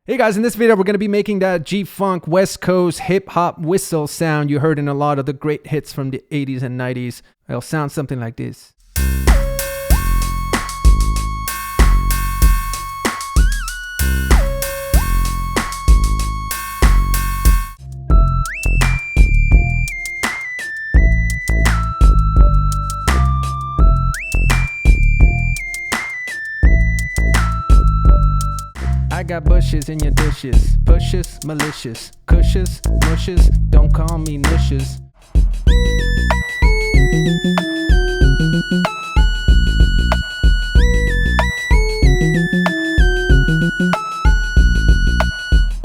Hey guys, in this video we're going to be making that G-Funk West Coast hip-hop whistle sound you heard in a lot of the great hits from the 80s and 90s. It'll sound something like this. I got bushes in your dishes, pushes, malicious, cushes, mushes, don't call me nushes.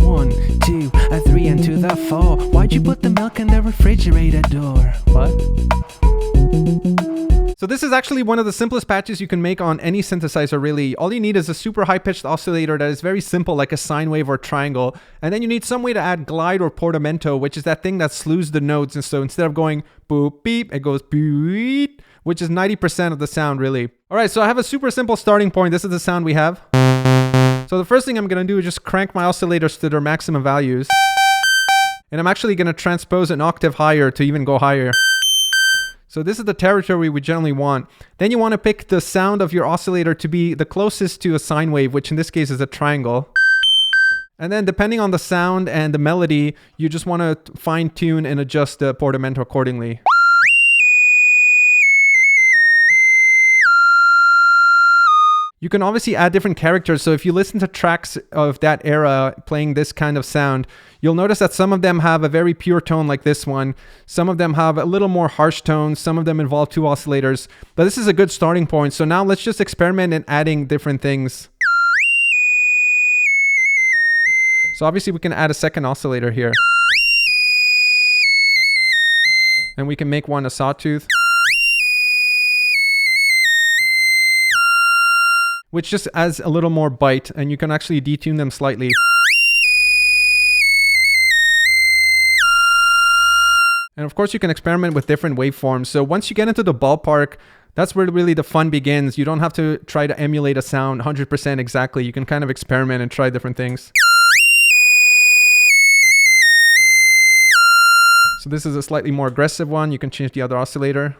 One, two, a three, and to the four. Why'd you put the milk in the refrigerator door? What? So this is actually one of the simplest patches you can make on any synthesizer really. All you need is a super high-pitched oscillator that is very simple like a sine wave or triangle. And then you need some way to add glide or portamento, which is that thing that slews the notes. And so instead of going boop beep, it goes beep, which is 90% of the sound really. Alright, so I have a super simple starting point. This is the sound we have. So the first thing I'm going to do is just crank my oscillators to their maximum values. And I'm actually going to transpose an octave higher to even go higher. So this is the territory we generally want. Then you want to pick the sound of your oscillator to be the closest to a sine wave, which in this case is a triangle. And then depending on the sound and the melody, you just want to fine tune and adjust the portamento accordingly. You can obviously add different characters, so if you listen to tracks of that era playing this kind of sound, you'll notice that some of them have a very pure tone like this one, some of them have a little more harsh tones, some of them involve two oscillators, but this is a good starting point. So now let's just experiment in adding different things. So obviously we can add a second oscillator here. And we can make one a sawtooth, which just adds a little more bite, and you can actually detune them slightly. And of course you can experiment with different waveforms. So once you get into the ballpark, that's where really the fun begins. You don't have to try to emulate a sound 100% exactly. You can kind of experiment and try different things. So this is a slightly more aggressive one. You can change the other oscillator.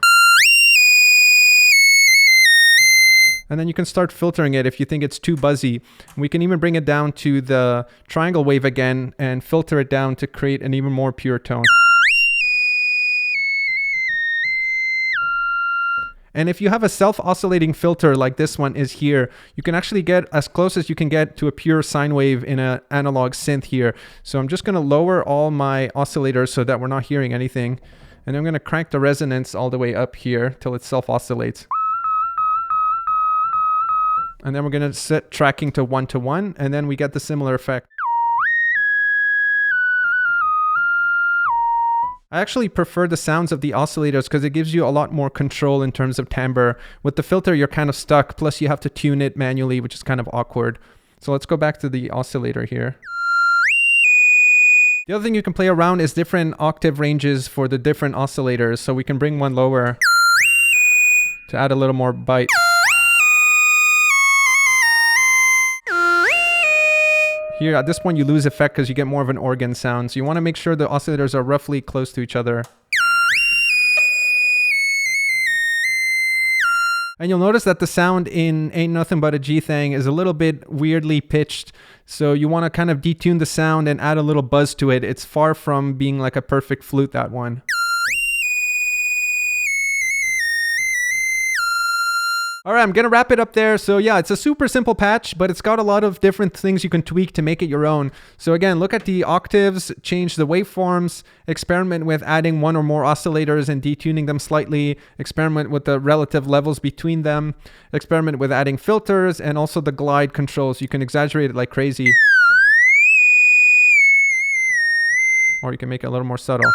And then you can start filtering it if you think it's too buzzy. We can even bring it down to the triangle wave again and filter it down to create an even more pure tone. And if you have a self-oscillating filter like this one is here, you can actually get as close as you can get to a pure sine wave in an analog synth here. So I'm just going to lower all my oscillators so that we're not hearing anything. And I'm going to crank the resonance all the way up here till it self-oscillates. And then we're going to set tracking to 1:1, and then we get the similar effect. I actually prefer the sounds of the oscillators because it gives you a lot more control in terms of timbre. With the filter, you're kind of stuck, plus you have to tune it manually, which is kind of awkward. So let's go back to the oscillator here. The other thing you can play around is different octave ranges for the different oscillators. So we can bring one lower to add a little more bite. Here, at this point, you lose effect because you get more of an organ sound. So you want to make sure the oscillators are roughly close to each other. And you'll notice that the sound in Ain't Nothing But a G Thang is a little bit weirdly pitched. So you want to kind of detune the sound and add a little buzz to it. It's far from being like a perfect flute, that one. All right, I'm going to wrap it up there. So yeah, it's a super simple patch, but it's got a lot of different things you can tweak to make it your own. So again, look at the octaves, change the waveforms, experiment with adding one or more oscillators and detuning them slightly, experiment with the relative levels between them, experiment with adding filters and also the glide controls. You can exaggerate it like crazy. Or you can make it a little more subtle.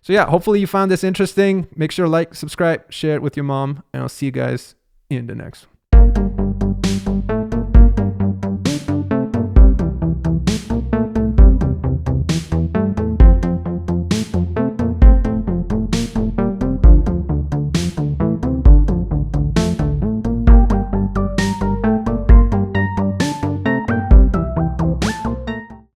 So yeah, hopefully you found this interesting. Make sure to like, subscribe, share it with your mom, and I'll see you guys in the next one.